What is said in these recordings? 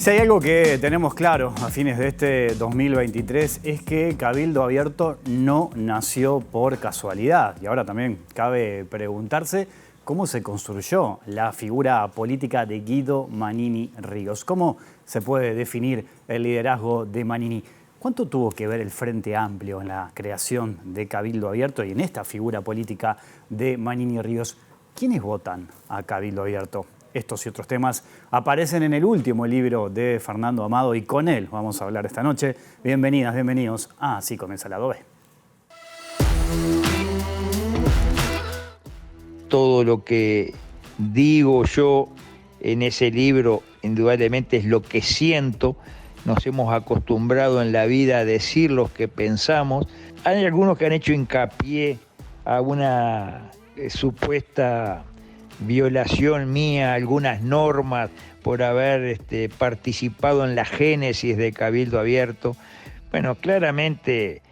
Si hay algo que tenemos claro a fines de este 2023 es que Cabildo Abierto no nació por casualidad. Y ahora también cabe preguntarse cómo se construyó la figura política de Guido Manini Ríos. ¿Cómo se puede definir el liderazgo de Manini? ¿Cuánto tuvo que ver el Frente Amplio en la creación de Cabildo Abierto y en esta figura política de Manini Ríos? ¿Quiénes votan a Cabildo Abierto? Estos y otros temas aparecen en el último libro de Fernando Amado y con él vamos a hablar esta noche. Bienvenidas, bienvenidos a Así Comienza el Lado B. Todo lo que digo yo en ese libro indudablemente es lo que siento. Nos hemos acostumbrado en la vida a decir lo que pensamos. Hay algunos que han hecho hincapié a una supuesta violación mía, algunas normas por haber participado en la génesis de Cabildo Abierto. Bueno, claramente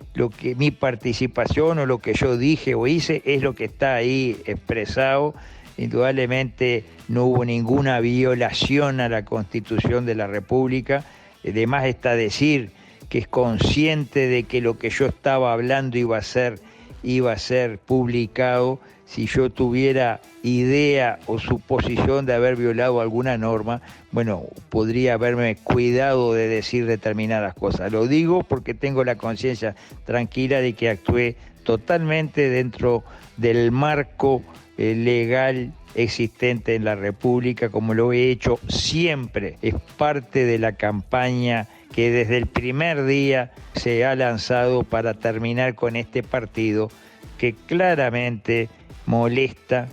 mi participación o lo que yo dije o hice es lo que está ahí expresado. Indudablemente no hubo ninguna violación a la Constitución de la República. Además está decir que es consciente de que lo que yo estaba hablando iba a ser publicado. Si yo tuviera idea o suposición de haber violado alguna norma, bueno, podría haberme cuidado de decir determinadas cosas. Lo digo porque tengo la conciencia tranquila de que actué totalmente dentro del marco legal existente en la República, como lo he hecho siempre. Es parte de la campaña que desde el primer día se ha lanzado para terminar con este partido que claramente molesta.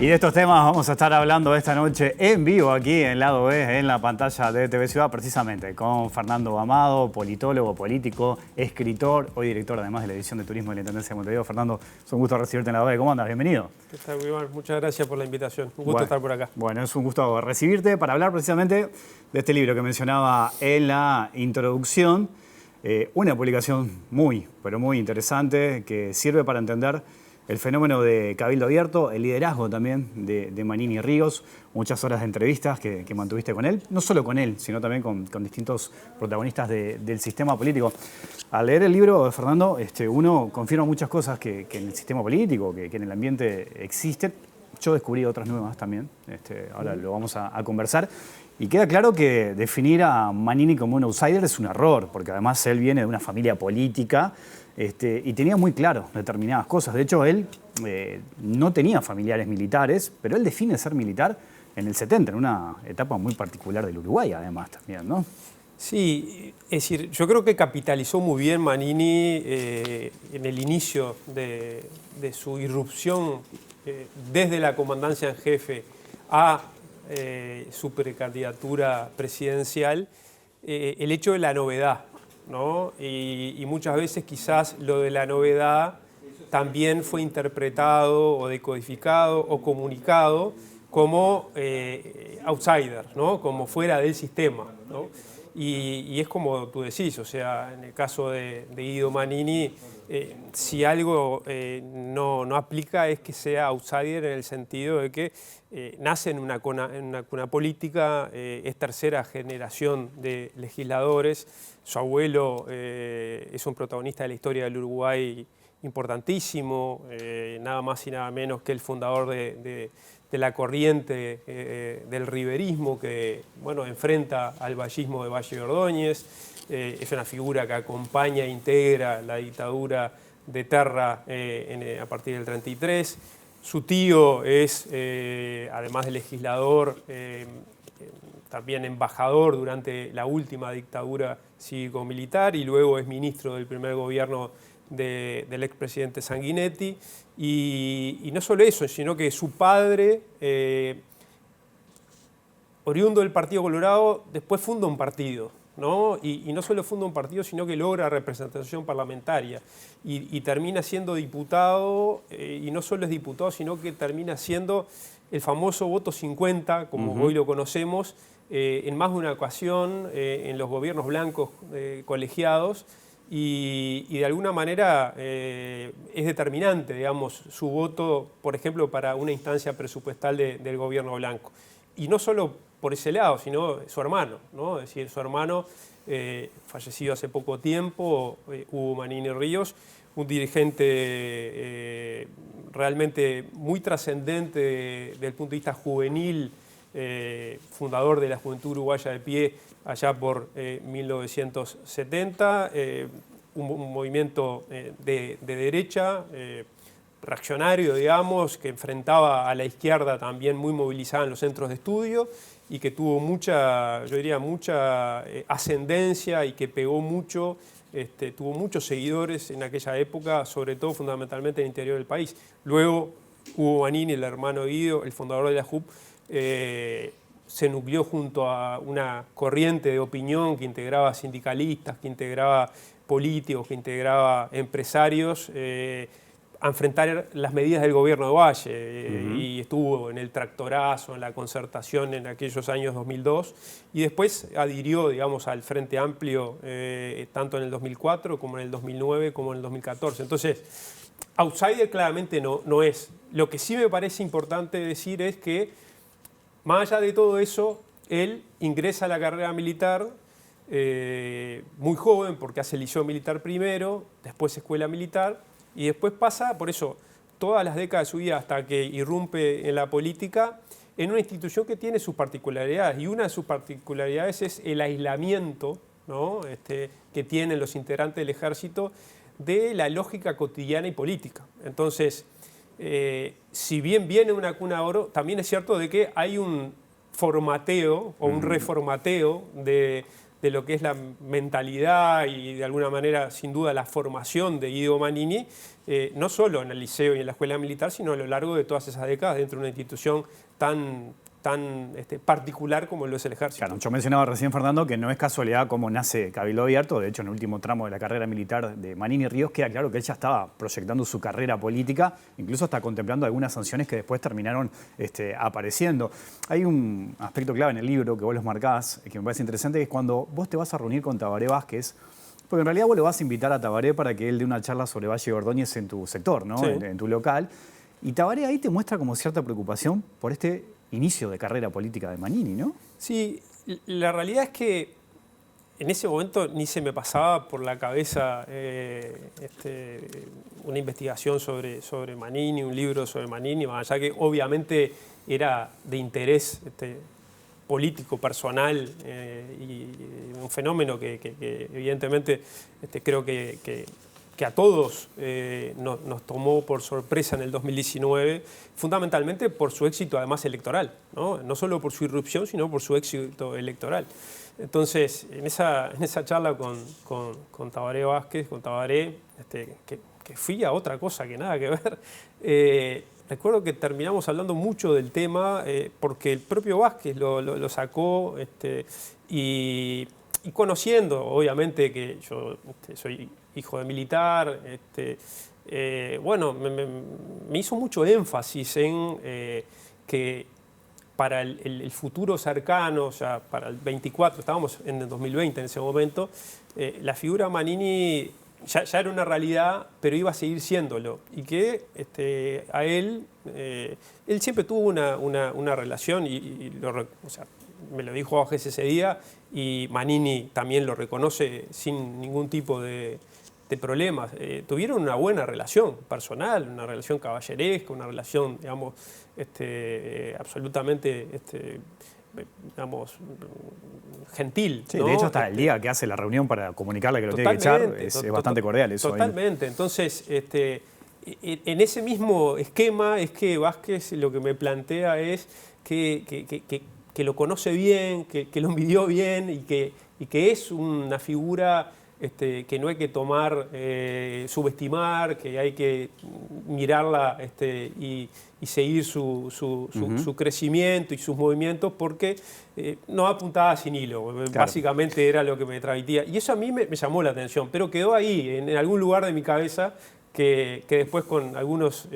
Y de estos temas vamos a estar hablando esta noche en vivo aquí en Lado B, en la pantalla de TV Ciudad, precisamente con Fernando Amado, politólogo, político, escritor, hoy director además de la División de Turismo de la Intendencia de Montevideo. Fernando, es un gusto recibirte en Lado B. ¿Cómo andas? Bienvenido. ¿Qué tal, Iván? Muchas gracias por la invitación. Un gusto estar por acá. Bueno, es un gusto recibirte para hablar precisamente de este libro que mencionaba en la introducción. Una publicación muy, pero muy interesante que sirve para entender el fenómeno de Cabildo Abierto, el liderazgo también de Manini Ríos, muchas horas de entrevistas que mantuviste con él, no solo con él, sino también con distintos protagonistas del sistema político. Al leer el libro, Fernando, uno confirma muchas cosas que en el sistema político, que en el ambiente existen. Yo descubrí otras nuevas también, ahora lo vamos a conversar. Y queda claro que definir a Manini como un outsider es un error, porque además él viene de una familia política y tenía muy claro determinadas cosas. De hecho, él no tenía familiares militares, pero él define ser militar en el 70, en una etapa muy particular del Uruguay, además también, ¿no? Sí, es decir, yo creo que capitalizó muy bien Manini en el inicio de su irrupción desde la comandancia en jefe a su precandidatura presidencial, el hecho de la novedad, ¿no? Y muchas veces quizás lo de la novedad también fue interpretado o decodificado o comunicado como outsider, ¿no? Como fuera del sistema, ¿no? Y es como tú decís, o sea, en el caso de Guido Manini, si algo no aplica es que sea outsider en el sentido de que nace en una cuna política, es tercera generación de legisladores, su abuelo es un protagonista de la historia del Uruguay importantísimo, nada más y nada menos que el fundador de la corriente del riverismo que, bueno, enfrenta al vallismo de Valle de Ordóñez. Es una figura que acompaña e integra la dictadura de Terra a partir del 33. Su tío es, además de legislador, también embajador durante la última dictadura cívico-militar y luego es ministro del primer gobierno del expresidente Sanguinetti. Y no solo eso, sino que su padre, oriundo del Partido Colorado, después funda un partido, ¿no? Y no solo funda un partido, sino que logra representación parlamentaria y termina siendo diputado, y no solo es diputado, sino que termina siendo el famoso voto 50, como hoy lo conocemos, en más de una ocasión en los gobiernos blancos colegiados. y de alguna manera es determinante, digamos, su voto, por ejemplo, para una instancia presupuestal del gobierno blanco. Y no solo por ese lado, sino su hermano, ¿no? Es decir, su hermano, fallecido hace poco tiempo, Hugo Manini Ríos, un dirigente realmente muy trascendente desde el punto de vista juvenil, fundador de la Juventud Uruguaya de Pie allá por 1970, un movimiento de derecha, reaccionario, digamos, que enfrentaba a la izquierda también muy movilizada en los centros de estudio y que tuvo mucha, yo diría, mucha ascendencia y que pegó mucho, tuvo muchos seguidores en aquella época, sobre todo fundamentalmente en el interior del país. Luego Hugo Manini, el hermano Guido, el fundador de la JUP, se nucleó junto a una corriente de opinión que integraba sindicalistas, que integraba políticos, que integraba empresarios, a enfrentar las medidas del gobierno de Valle, y estuvo en el tractorazo, en la concertación en aquellos años 2002, y después adhirió, digamos, al Frente Amplio tanto en el 2004 como en el 2009 como en el 2014. Entonces, outsider claramente no es. Lo que sí me parece importante decir es que, más allá de todo eso, él ingresa a la carrera militar muy joven, porque hace el liceo militar primero, después escuela militar, y después pasa, por eso, todas las décadas de su vida hasta que irrumpe en la política, en una institución que tiene sus particularidades. Y una de sus particularidades es el aislamiento, ¿no? Que tienen los integrantes del ejército de la lógica cotidiana y política. Entonces, si bien viene una cuna de oro, también es cierto de que hay un formateo o un reformateo de lo que es la mentalidad y de alguna manera, sin duda, la formación de Guido Manini, no solo en el liceo y en la escuela militar, sino a lo largo de todas esas décadas dentro de una institución tan particular como lo es el ejército. Claro, yo mencionaba recién, Fernando, que no es casualidad cómo nace Cabildo Abierto. De hecho, en el último tramo de la carrera militar de Manini Ríos queda claro que él ya estaba proyectando su carrera política, incluso hasta contemplando algunas sanciones que después terminaron apareciendo. Hay un aspecto clave en el libro que vos los marcás, que me parece interesante, que es cuando vos te vas a reunir con Tabaré Vázquez, porque en realidad vos le vas a invitar a Tabaré para que él dé una charla sobre Valle Ordóñez en tu sector, ¿no? Sí. En tu local. Y Tabaré ahí te muestra como cierta preocupación por este inicio de carrera política de Manini, ¿no? Sí, la realidad es que en ese momento ni se me pasaba por la cabeza una investigación sobre Manini, un libro sobre Manini, más allá que obviamente era de interés político, personal, y un fenómeno que evidentemente creo que a todos nos tomó por sorpresa en el 2019, fundamentalmente por su éxito además electoral, no solo por su irrupción, sino por su éxito electoral. Entonces, en esa charla con Tabaré Vázquez, que fui a otra cosa que nada que ver, recuerdo que terminamos hablando mucho del tema porque el propio Vázquez lo sacó y conociendo, obviamente, que yo soy hijo de militar, bueno, me hizo mucho énfasis en que para el futuro cercano, o sea, para el 24, estábamos en el 2020 en ese momento, la figura Manini ya era una realidad, pero iba a seguir siéndolo. Y que a él siempre tuvo una relación, o sea, me lo dijo Vázquez ese día, y Manini también lo reconoce sin ningún tipo de problemas. Tuvieron una buena relación personal, una relación caballeresca, una relación, digamos, absolutamente, digamos, gentil. Sí, ¿no? de hecho, hasta el día que hace la reunión para comunicarle que lo tiene que echar, es bastante cordial eso. Totalmente. Entonces, en ese mismo esquema es que Vázquez lo que me plantea es que lo conoce bien, que lo midió bien y que es una figura que no hay que tomar, subestimar, que hay que mirarla y seguir su crecimiento y sus movimientos, porque no apuntaba sin hilo. Claro. Básicamente era lo que me transmitía. Y eso a mí me llamó la atención, pero quedó ahí, en algún lugar de mi cabeza, que después con algunos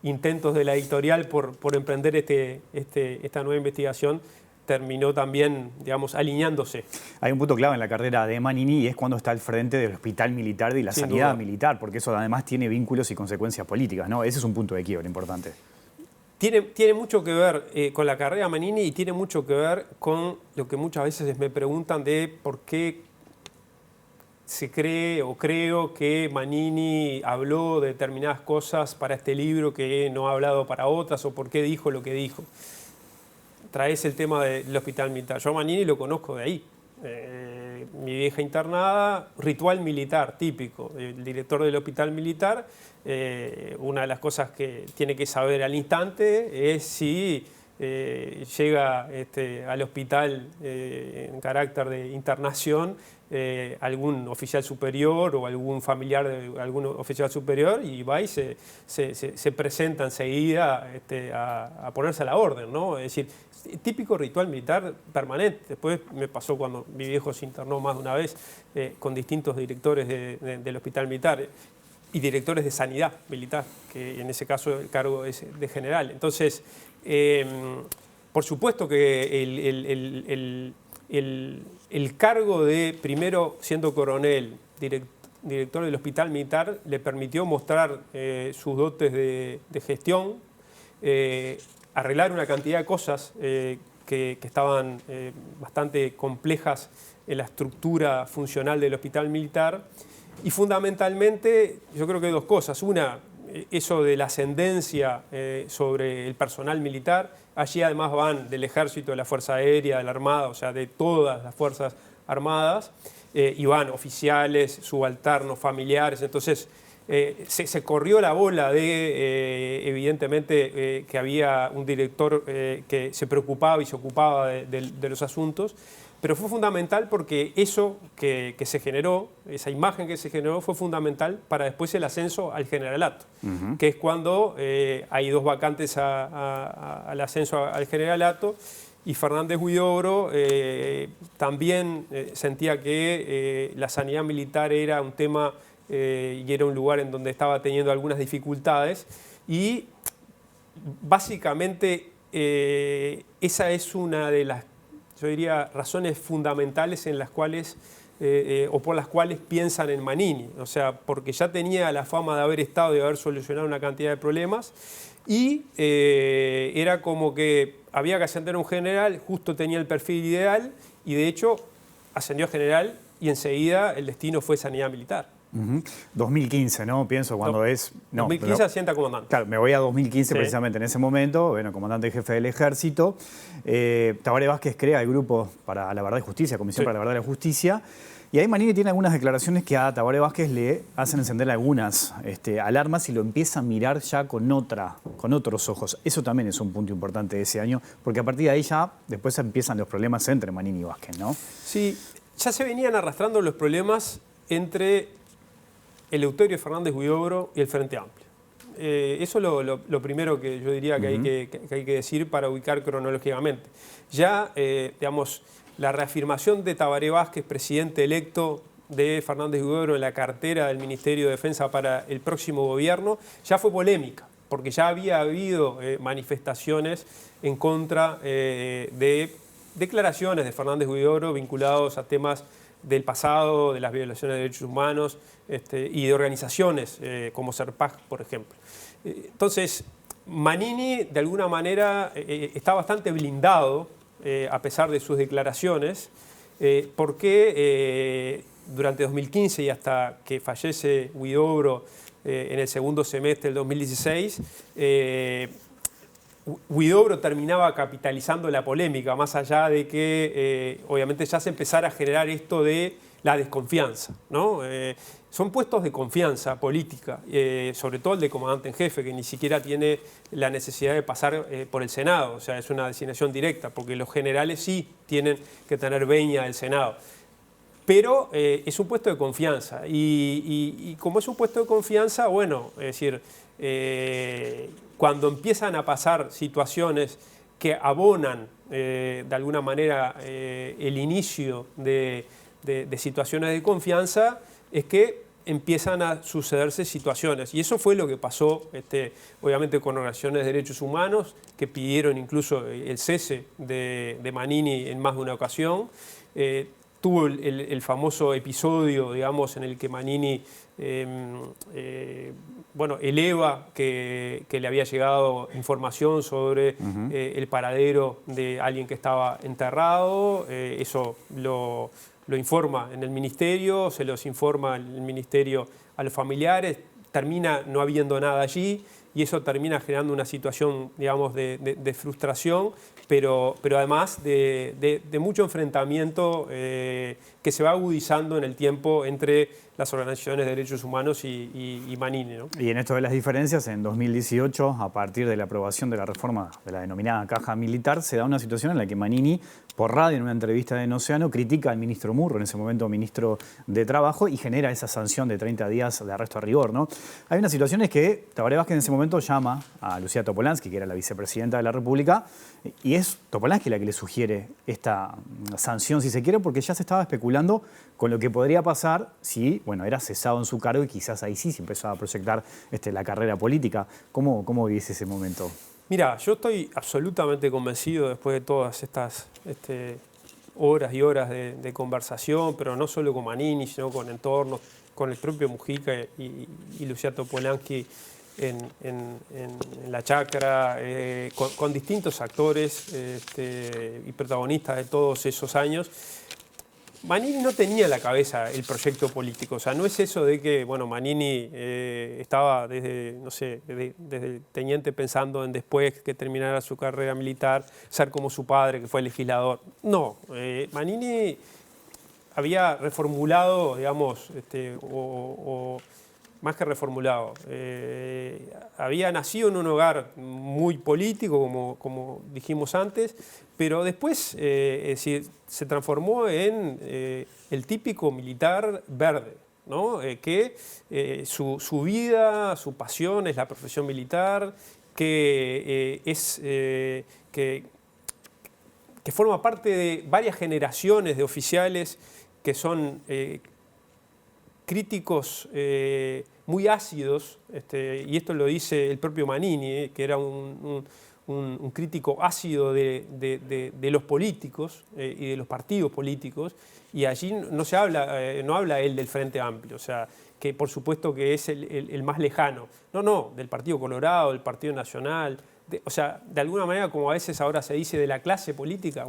intentos de la editorial por emprender esta nueva investigación, terminó también, digamos, alineándose. Hay un punto clave en la carrera de Manini y es cuando está al frente del hospital militar y de la Sin sanidad duda. militar, porque eso además tiene vínculos y consecuencias políticas, ¿no? Ese es un punto de quiebre importante. Tiene mucho que ver con la carrera de Manini y tiene mucho que ver con lo que muchas veces me preguntan de por qué se cree o creo que Manini habló de determinadas cosas para este libro que no ha hablado para otras, o por qué dijo lo que dijo. Traes el tema del hospital militar. Yo a Manini lo conozco de ahí. Mi vieja internada, ritual militar típico. El director del hospital militar, una de las cosas que tiene que saber al instante es si llega al hospital en carácter de internación algún oficial superior o algún familiar de algún oficial superior, y va y se presenta enseguida a ponerse a la orden, ¿no? Es decir, típico ritual militar permanente. Después me pasó cuando mi viejo se internó más de una vez con distintos directores del hospital militar y directores de sanidad militar, que en ese caso el cargo es de general. Entonces, por supuesto que el cargo de, primero siendo coronel, director del hospital militar, le permitió mostrar sus dotes de gestión, arreglar una cantidad de cosas que estaban bastante complejas en la estructura funcional del hospital militar. Y fundamentalmente, yo creo que hay dos cosas. Una, eso de la ascendencia sobre el personal militar. Allí además van del ejército, de la Fuerza Aérea, de la Armada, o sea, de todas las Fuerzas Armadas, y van oficiales, subalternos, familiares. Entonces, se corrió la bola de, evidentemente, que había un director que se preocupaba y se ocupaba de los asuntos, pero fue fundamental porque eso que se generó, esa imagen que se generó, fue fundamental para después el ascenso al generalato, que es cuando hay dos vacantes al ascenso al generalato, y Fernández Huidobro también sentía que la sanidad militar era un tema y era un lugar en donde estaba teniendo algunas dificultades, y básicamente esa es una de las, yo diría, razones fundamentales en las cuales o por las cuales piensan en Manini. O sea, porque ya tenía la fama de haber estado y de haber solucionado una cantidad de problemas, y era como que había que ascender a un general, justo tenía el perfil ideal, y de hecho ascendió a general y enseguida el destino fue sanidad militar. 2015, ¿no? Pienso cuando es... No, 2015 asienta comandante. Claro, me voy a 2015 Sí. precisamente en ese momento, bueno, comandante jefe del ejército. Tabaré Vázquez crea el grupo para la verdad y justicia, Comisión Sí. para la verdad y la justicia. Y ahí Manini tiene algunas declaraciones que a Tabaré Vázquez le hacen encender algunas alarmas y lo empieza a mirar ya con otros ojos. Eso también es un punto importante de ese año, porque a partir de ahí ya después empiezan los problemas entre Manini y Vázquez, ¿no? Sí, ya se venían arrastrando los problemas entre Eleuterio Fernández Huidobro y el Frente Amplio. Eso es lo primero que yo diría que, hay que decir para ubicar cronológicamente. Ya, digamos, la reafirmación de Tabaré Vázquez, presidente electo de Fernández Huidobro en la cartera del Ministerio de Defensa para el próximo gobierno, ya fue polémica, porque ya había habido manifestaciones en contra de declaraciones de Fernández Huidobro vinculados a temas del pasado, de las violaciones de derechos humanos y de organizaciones como Serpag, por ejemplo. Entonces, Manini, de alguna manera, está bastante blindado, a pesar de sus declaraciones, porque durante 2015 y hasta que fallece Huidobro en el segundo semestre del 2016, Huidobro terminaba capitalizando la polémica, más allá de que obviamente ya se empezara a generar esto de la desconfianza, ¿no? Son puestos de confianza política, sobre todo el de comandante en jefe, que ni siquiera tiene la necesidad de pasar por el Senado, o sea, es una designación directa, porque los generales sí tienen que tener venia del Senado. Pero es un puesto de confianza, y como es un puesto de confianza, bueno, es decir, cuando empiezan a pasar situaciones que abonan de alguna manera el inicio de situaciones de confianza, es que empiezan a sucederse situaciones. Y eso fue lo que pasó, obviamente, con organizaciones de derechos humanos que pidieron incluso el cese de Manini en más de una ocasión. Tuvo el famoso episodio, digamos, en el que Manini eleva que le había llegado información sobre el paradero de alguien que estaba enterrado. Eso lo informa en el ministerio, se los informa el ministerio a los familiares, termina no habiendo nada allí y eso termina generando una situación, digamos, de frustración, pero además de mucho enfrentamiento que se va agudizando en el tiempo entre las organizaciones de derechos humanos y Manini, ¿no? Y en esto de las diferencias, en 2018, a partir de la aprobación de la reforma de la denominada caja militar, se da una situación en la que Manini, por radio en una entrevista en Océano, critica al ministro Murro, en ese momento ministro de Trabajo, y genera esa sanción de 30 días de arresto a rigor, ¿no? Hay unas situaciones que Tabaré Vázquez en ese momento llama a Lucía Topolansky, que era la vicepresidenta de la República, y es Topolansky la que le sugiere esta sanción, si se quiere, porque ya se estaba especulando con lo que podría pasar si, era cesado en su cargo y quizás ahí sí se empezó a proyectar la carrera política. ¿Cómo vivís ese momento? Mira, yo estoy absolutamente convencido después de todas estas horas y horas de conversación, pero no solo con Manini, sino con entornos, con el propio Mujica y Lucía Topolansky en la chacra, con distintos actores y protagonistas de todos esos años. Manini no tenía en la cabeza el proyecto político, o sea, no es eso de que, Manini estaba desde el teniente pensando en después que terminara su carrera militar, ser como su padre, que fue legislador. No, Manini había reformulado, digamos, o más que reformulado, había nacido en un hogar muy político, como dijimos antes, pero después es decir, se transformó en el típico militar verde, ¿no? Que su vida, su pasión es la profesión militar, que forma parte de varias generaciones de oficiales que son críticos muy ácidos, y esto lo dice el propio Manini, que era un crítico ácido de los políticos y de los partidos políticos, y allí no habla él del Frente Amplio, o sea, que por supuesto que es el más lejano. No, del Partido Colorado, del Partido Nacional, o sea, de alguna manera, como a veces ahora se dice, de la clase política,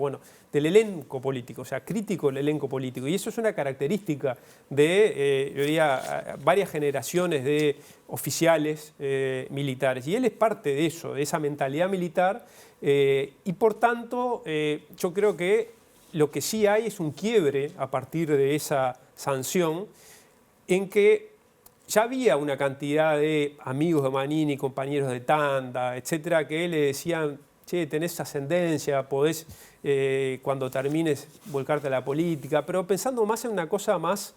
del elenco político, o sea, crítico del elenco político. Y eso es una característica de, yo diría, varias generaciones de oficiales militares. Y él es parte de eso, de esa mentalidad militar, y por tanto, yo creo que lo que sí hay es un quiebre a partir de esa sanción, en que ya había una cantidad de amigos de Manini, compañeros de tanda, etcétera, que le decían, che, tenés ascendencia, podés cuando termines volcarte a la política, pero pensando más en una cosa más,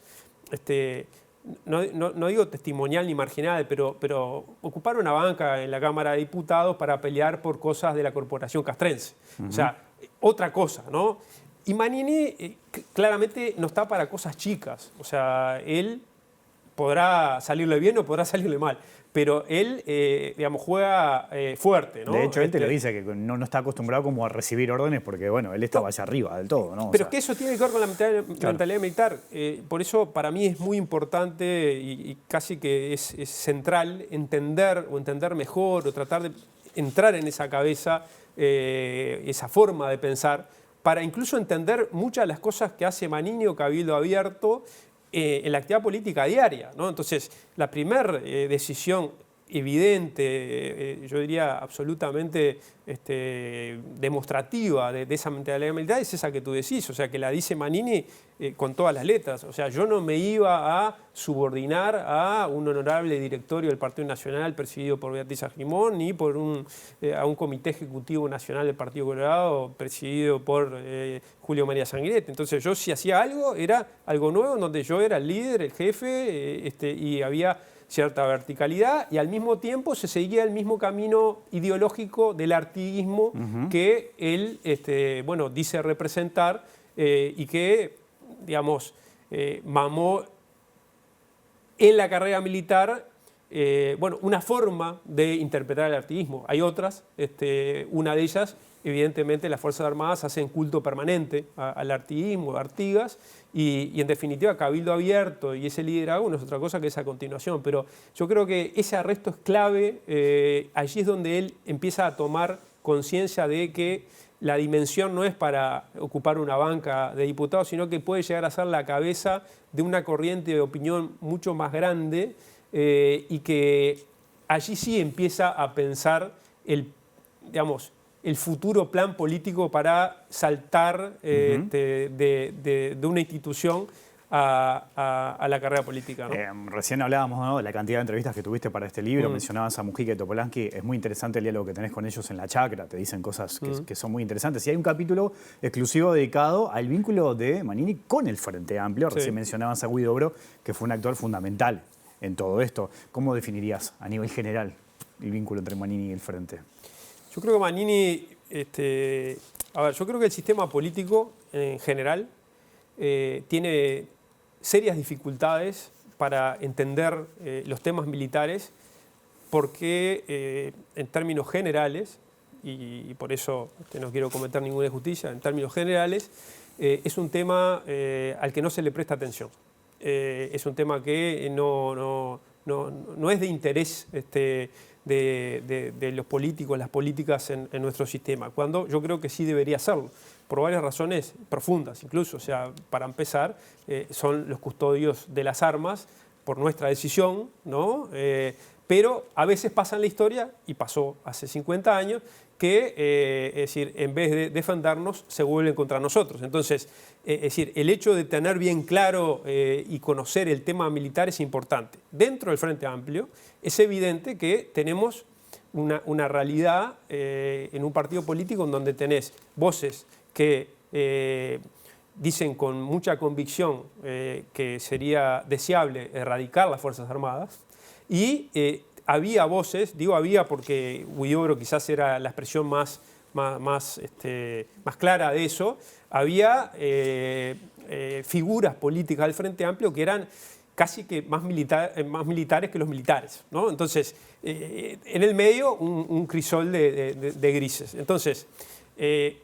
no digo testimonial ni marginal, pero ocupar una banca en la Cámara de Diputados para pelear por cosas de la corporación castrense. O sea, otra cosa, ¿no? Y Manini claramente no está para cosas chicas, o sea, él podrá salirle bien o podrá salirle mal, pero él, digamos, juega fuerte, ¿no? De hecho, él te lo dice, que no está acostumbrado como a recibir órdenes porque, él estaba allá arriba del todo, ¿no? Pero es que eso tiene que ver con la mentalidad militar. Por eso, para mí, es muy importante y casi que es central entender mejor o tratar de entrar en esa cabeza, esa forma de pensar, para incluso entender muchas de las cosas que hace Manini o Cabildo Abierto en la actividad política diaria, ¿no? Entonces, la primera decisión evidente, yo diría absolutamente demostrativa de esa mentalidad militar es esa que tú decís, o sea, que la dice Manini con todas las letras. O sea, yo no me iba a subordinar a un honorable directorio del Partido Nacional presidido por Beatriz Argimón, ni por a un comité ejecutivo nacional del Partido Colorado presidido por Julio María Sanguinetti. Entonces, yo si hacía algo, era algo nuevo, en donde yo era el líder, el jefe, y había cierta verticalidad, y al mismo tiempo se seguía el mismo camino ideológico del artiguismo que él dice representar y que, digamos, mamó en la carrera militar, bueno, una forma de interpretar el artiguismo. Hay otras, una de ellas, evidentemente, las Fuerzas Armadas hacen culto permanente al artiguismo, a Artigas, y en definitiva Cabildo Abierto y ese liderazgo no es otra cosa que esa continuación. Pero yo creo que ese arresto es clave, allí es donde él empieza a tomar conciencia de que la dimensión no es para ocupar una banca de diputados, sino que puede llegar a ser la cabeza de una corriente de opinión mucho más grande, y que allí sí empieza a pensar digamos, el futuro plan político para saltar de una institución a la carrera política, ¿no? Recién hablábamos, ¿no?, de la cantidad de entrevistas que tuviste para este libro, mencionabas a Mujica y Topolansky, es muy interesante el diálogo que tenés con ellos en la chacra, te dicen cosas que son muy interesantes. Y hay un capítulo exclusivo dedicado al vínculo de Manini con el Frente Amplio. Recién mencionabas a Huidobro, que fue un actor fundamental en todo esto. ¿Cómo definirías a nivel general el vínculo entre Manini y el Frente? Yo creo que Manini, a ver, yo creo que el sistema político en general tiene serias dificultades para entender los temas militares, porque en términos generales, y por eso no quiero cometer ninguna injusticia, en términos generales, es un tema al que no se le presta atención. Es un tema que no es de interés de los políticos, las políticas en nuestro sistema, cuando yo creo que sí debería serlo, por varias razones profundas incluso. O sea, para empezar, son los custodios de las armas por nuestra decisión, ¿no? Pero a veces pasa en la historia, y pasó hace 50 años, que es decir, en vez de defendernos, se vuelven contra nosotros. Entonces, es decir, el hecho de tener bien claro y conocer el tema militar es importante. Dentro del Frente Amplio es evidente que tenemos una realidad en un partido político en donde tenés voces que dicen con mucha convicción que sería deseable erradicar las Fuerzas Armadas, y había voces, digo había porque Huidobro quizás era la expresión más clara de eso, había figuras políticas del Frente Amplio que eran casi que más militares que los militares, ¿no? Entonces, en el medio un crisol de grises. Entonces,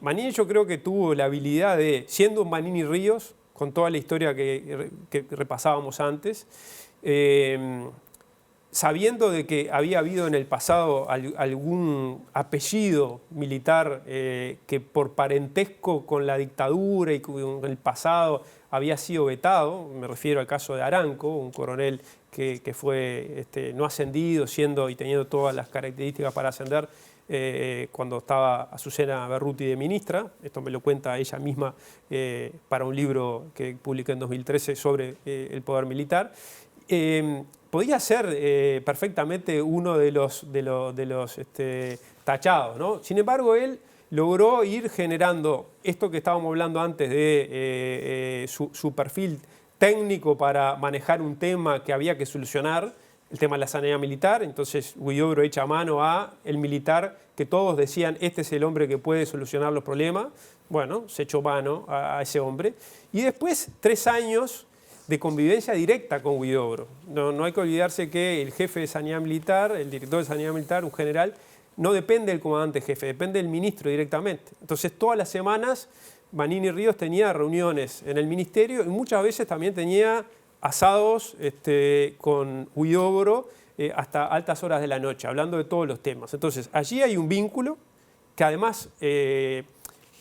Manini yo creo que tuvo la habilidad de, siendo un Manini Ríos, con toda la historia que repasábamos antes, sabiendo de que había habido en el pasado algún apellido militar que por parentesco con la dictadura y con el pasado había sido vetado, me refiero al caso de Aranco, un coronel que fue no ascendido, siendo y teniendo todas las características para ascender cuando estaba Azucena Berruti de ministra. Esto me lo cuenta ella misma para un libro que publiqué en 2013 sobre el poder militar. Podía ser perfectamente uno de los tachados, ¿no? Sin embargo, él logró ir generando esto que estábamos hablando antes de su perfil técnico para manejar un tema que había que solucionar, el tema de la sanidad militar. Entonces Huidobro echa mano a el militar que todos decían, este es el hombre que puede solucionar los problemas. Bueno, se echó mano a ese hombre. Y después 3 años de convivencia directa con Huidobro. No hay que olvidarse que el jefe de sanidad militar, el director de sanidad militar, un general, no depende del comandante jefe, depende del ministro directamente. Entonces, todas las semanas Manini Ríos tenía reuniones en el ministerio y muchas veces también tenía asados con Huidobro hasta altas horas de la noche, hablando de todos los temas. Entonces, allí hay un vínculo que además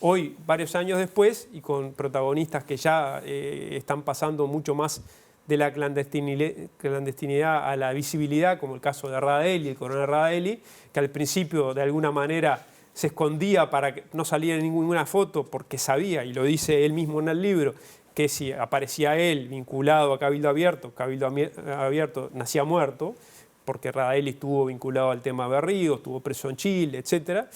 hoy, varios años después, y con protagonistas que ya están pasando mucho más de la clandestinidad a la visibilidad, como el caso de Radaelli, el coronel Radaelli, que al principio de alguna manera se escondía para que no saliera ninguna foto porque sabía, y lo dice él mismo en el libro, que si aparecía él vinculado a Cabildo Abierto nacía muerto, porque Radaelli estuvo vinculado al tema Berrío, estuvo preso en Chile, etc.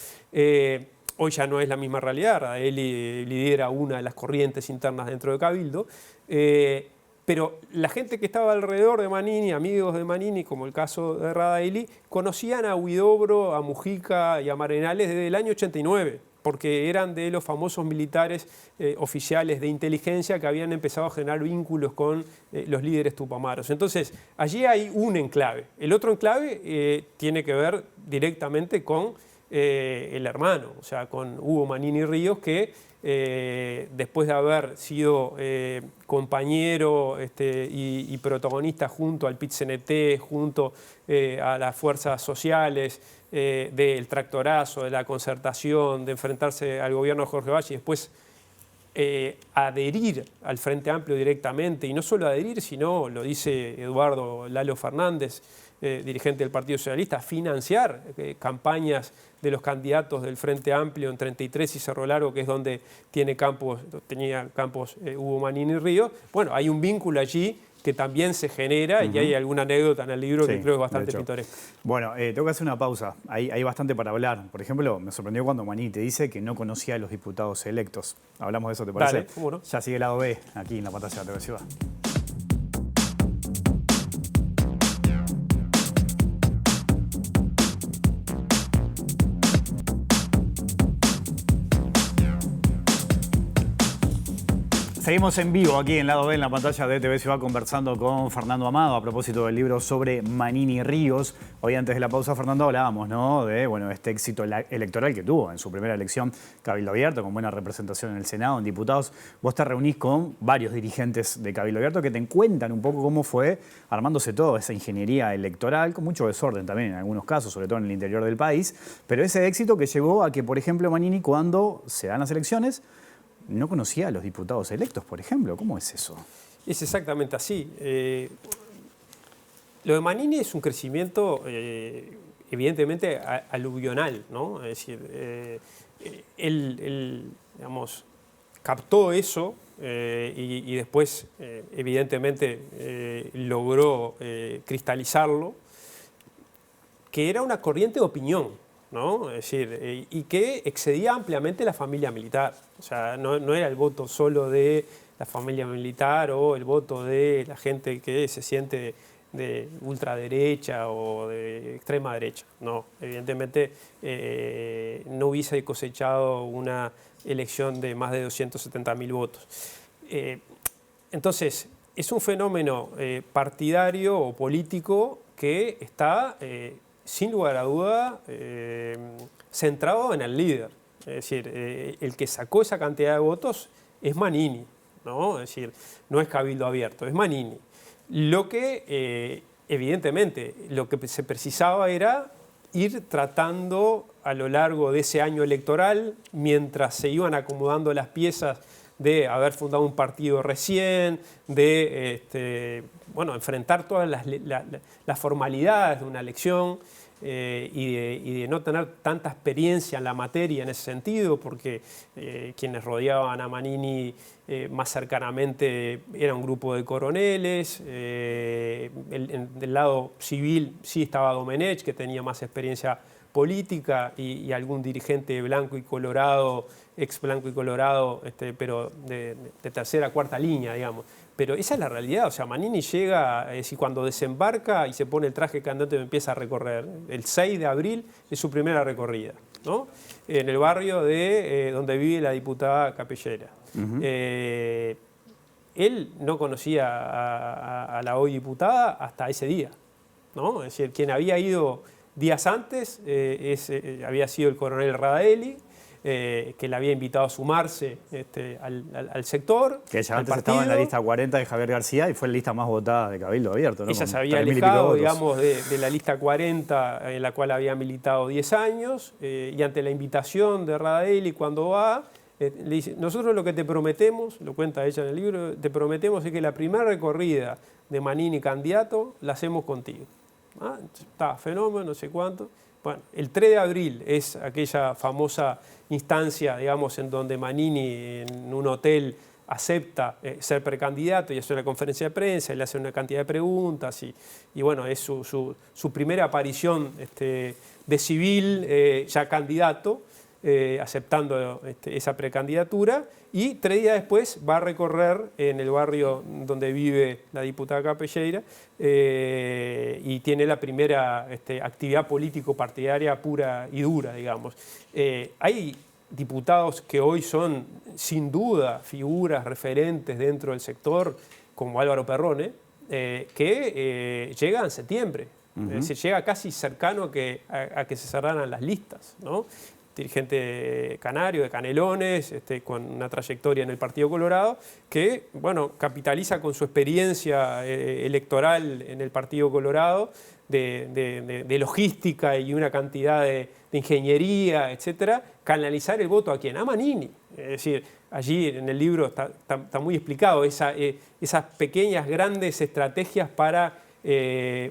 Hoy ya no es la misma realidad. Radaelli lidera una de las corrientes internas dentro de Cabildo. Pero la gente que estaba alrededor de Manini, amigos de Manini, como el caso de Radaelli, conocían a Huidobro, a Mujica y a Marenales desde el año 89. porque eran de los famosos militares oficiales de inteligencia que habían empezado a generar vínculos con los líderes tupamaros. Entonces, allí hay un enclave. El otro enclave tiene que ver directamente con el hermano, o sea, con Hugo Manini Ríos, que después de haber sido compañero y protagonista junto al PIT-CNT, junto a las fuerzas sociales, del tractorazo, de la concertación, de enfrentarse al gobierno de Jorge Valle y después adherir al Frente Amplio directamente, y no solo adherir, sino, lo dice Eduardo Lalo Fernández, dirigente del Partido Socialista, financiar campañas de los candidatos del Frente Amplio en 33 y Cerro Largo, que es donde tenía campos Hugo Manini Ríos. Bueno, hay un vínculo allí que también se genera, y hay alguna anécdota en el libro que creo que es bastante pintoresca. Bueno, tengo que hacer una pausa. Hay bastante para hablar. Por ejemplo, me sorprendió cuando Manini te dice que no conocía a los diputados electos. Hablamos de eso, ¿te parece? Dale, ¿cómo no? Ya sigue el lado B, aquí en la pantalla de TV Ciudad. Seguimos en vivo aquí en Lado B, en la pantalla de TV Ciudad, conversando con Fernando Amado a propósito del libro sobre Manini Ríos. Hoy, antes de la pausa, Fernando, hablábamos, ¿no?, de este éxito electoral que tuvo en su primera elección Cabildo Abierto, con buena representación en el Senado, en diputados. Vos te reunís con varios dirigentes de Cabildo Abierto que te cuentan un poco cómo fue armándose toda esa ingeniería electoral, con mucho desorden también en algunos casos, sobre todo en el interior del país, pero ese éxito que llevó a que, por ejemplo, Manini, cuando se dan las elecciones, no conocía a los diputados electos, por ejemplo. ¿Cómo es eso? Es exactamente así. Lo de Manini es un crecimiento evidentemente aluvional, ¿no? Es decir, él digamos, captó eso y después, evidentemente, logró cristalizarlo, que era una corriente de opinión, ¿no? Es decir, y que excedía ampliamente la familia militar. O sea, no era el voto solo de la familia militar o el voto de la gente que se siente de ultraderecha o de extrema derecha. No, evidentemente no hubiese cosechado una elección de más de 270.000 votos. Entonces, es un fenómeno partidario o político que está, sin lugar a duda, centrado en el líder. Es decir, el que sacó esa cantidad de votos es Manini, ¿no? Es decir, no es Cabildo Abierto, es Manini. Lo que, evidentemente, lo que se precisaba era ir tratando a lo largo de ese año electoral, mientras se iban acomodando las piezas de haber fundado un partido recién, de enfrentar todas las formalidades de una elección, y de no tener tanta experiencia en la materia en ese sentido, porque quienes rodeaban a Manini más cercanamente era un grupo de coroneles. Del lado civil sí estaba Domenech, que tenía más experiencia política, y algún dirigente blanco y colorado, ex blanco y colorado, pero de tercera, cuarta línea, digamos. Pero esa es la realidad. O sea, Manini llega, es decir, cuando desembarca y se pone el traje de candidato y empieza a recorrer. El 6 de abril es su primera recorrida, ¿no? En el barrio de donde vive la diputada Capellera. Él no conocía a la hoy diputada hasta ese día, ¿no? Es decir, quien había ido días antes había sido el coronel Radaeli, que le había invitado a sumarse al sector. Que ella antes estaba en la lista 40 de Javier García y fue la lista más votada de Cabildo Abierto, ¿no? Ella Con se había 3.000 y pico alejado, votos, digamos, de la lista 40, en la cual había militado 10 años, y ante la invitación de Radaeli, cuando va, le dice: nosotros lo que te prometemos, lo cuenta ella en el libro, te prometemos es que la primera recorrida de Manini candidato la hacemos contigo. Está, fenómeno, no sé cuánto. Bueno, el 3 de abril es aquella famosa instancia, digamos, en donde Manini en un hotel acepta ser precandidato y hace una conferencia de prensa y le hace una cantidad de preguntas y bueno, es su primera aparición de civil ya candidato, aceptando esa precandidatura, y 3 días después va a recorrer en el barrio donde vive la diputada Capellera y tiene la primera actividad político-partidaria pura y dura, digamos. Hay diputados que hoy son sin duda figuras referentes dentro del sector, como Álvaro Perrone, que llega en septiembre. Se llega casi cercano a que se cerraran las listas, ¿no? Dirigente canario, de Canelones, con una trayectoria en el Partido Colorado, que bueno, capitaliza con su experiencia electoral en el Partido Colorado, de logística y una cantidad de ingeniería, etcétera, canalizar el voto ¿a quién? A Manini. Es decir, allí en el libro está muy explicado esas pequeñas, grandes estrategias para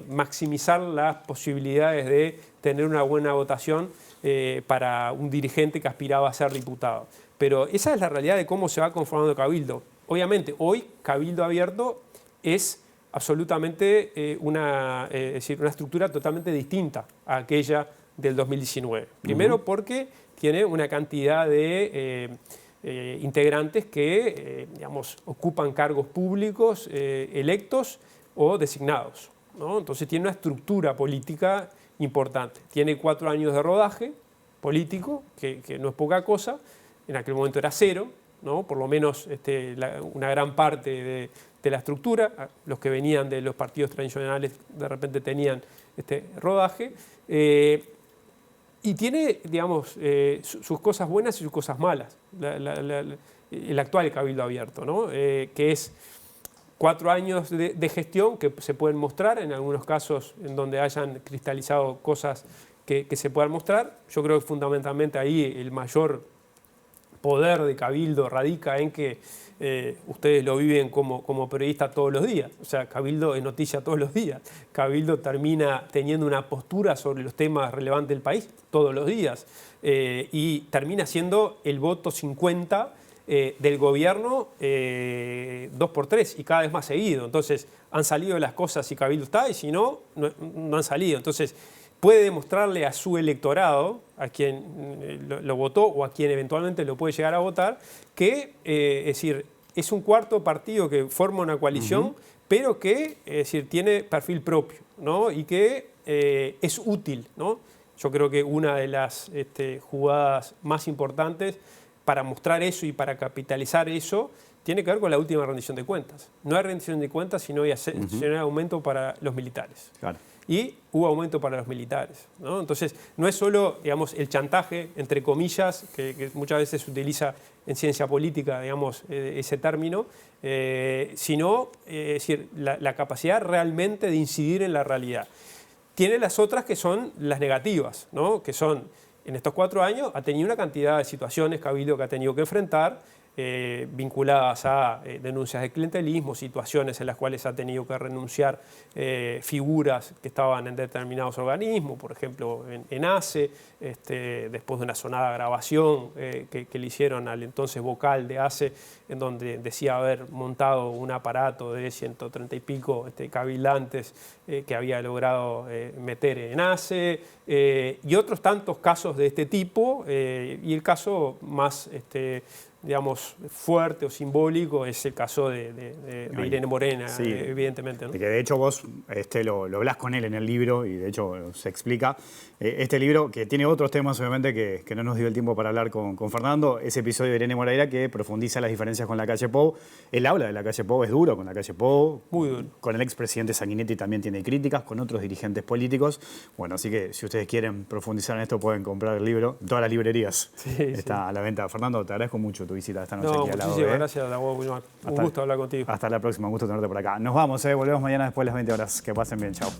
maximizar las posibilidades de tener una buena votación para un dirigente que aspiraba a ser diputado. Pero esa es la realidad de cómo se va conformando Cabildo. Obviamente, hoy Cabildo Abierto es absolutamente una estructura totalmente distinta a aquella del 2019. Primero porque tiene una cantidad de integrantes que digamos, ocupan cargos públicos electos o designados, ¿no? Entonces tiene una estructura política importante. Tiene 4 años de rodaje político, que no es poca cosa. En aquel momento era 0, ¿no? Por lo menos una gran parte de la estructura. Los que venían de los partidos tradicionales de repente tenían rodaje. Y tiene, digamos, sus cosas buenas y sus cosas malas. El actual Cabildo Abierto, ¿no? Que es 4 años de gestión que se pueden mostrar, en algunos casos en donde hayan cristalizado cosas que se puedan mostrar. Yo creo que fundamentalmente ahí el mayor poder de Cabildo radica en que ustedes lo viven como periodistas todos los días. O sea, Cabildo es noticia todos los días. Cabildo termina teniendo una postura sobre los temas relevantes del país todos los días. Y termina siendo el voto 50 del gobierno 2x3 y cada vez más seguido. Entonces, han salido las cosas y Cabildo está, y si no, no han salido. Entonces, puede demostrarle a su electorado, a quien lo votó o a quien eventualmente lo puede llegar a votar, que es decir, es un cuarto partido que forma una coalición, pero que es decir, tiene perfil propio, ¿no? Y que es útil, ¿no? Yo creo que una de las jugadas más importantes para mostrar eso y para capitalizar eso tiene que ver con la última rendición de cuentas. No hay rendición de cuentas, sino hay aumento para los militares. Claro. Y hubo aumento para los militares, ¿no? Entonces, no es solo, digamos, el chantaje, entre comillas, que muchas veces se utiliza en ciencia política, digamos, ese término, sino es decir, la capacidad realmente de incidir en la realidad. Tiene las otras que son las negativas, ¿no? Que son, en estos 4 años, ha tenido una cantidad de situaciones Cabildo que ha tenido que enfrentar, vinculadas a denuncias de clientelismo, situaciones en las cuales ha tenido que renunciar figuras que estaban en determinados organismos, por ejemplo en ACE, después de una sonada grabación que le hicieron al entonces vocal de ACE, en donde decía haber montado un aparato de 130 y pico cabildantes que había logrado meter en ACE, y otros tantos casos de este tipo, y el caso más digamos, fuerte o simbólico es el caso de Irene Morena, sí, evidentemente, ¿no? Que de hecho vos lo hablás con él en el libro y de hecho se explica. Este libro, que tiene otros temas obviamente que no nos dio el tiempo para hablar con Fernando, ese episodio de Irene Moreira que profundiza las diferencias con la calle Pou. Él habla de la calle Pou, es duro con la calle Pou. Muy duro. Con el expresidente Sanguinetti también tiene críticas, con otros dirigentes políticos. Bueno, así que si ustedes quieren profundizar en esto pueden comprar el libro. En todas las librerías está a la venta. Fernando, te agradezco mucho tu visita esta noche aquí al lado. Muchísimas gracias, un gusto hablar contigo. Hasta la próxima, un gusto tenerte por acá. Nos vamos, volvemos mañana después de las 20 horas. Que pasen bien, chao.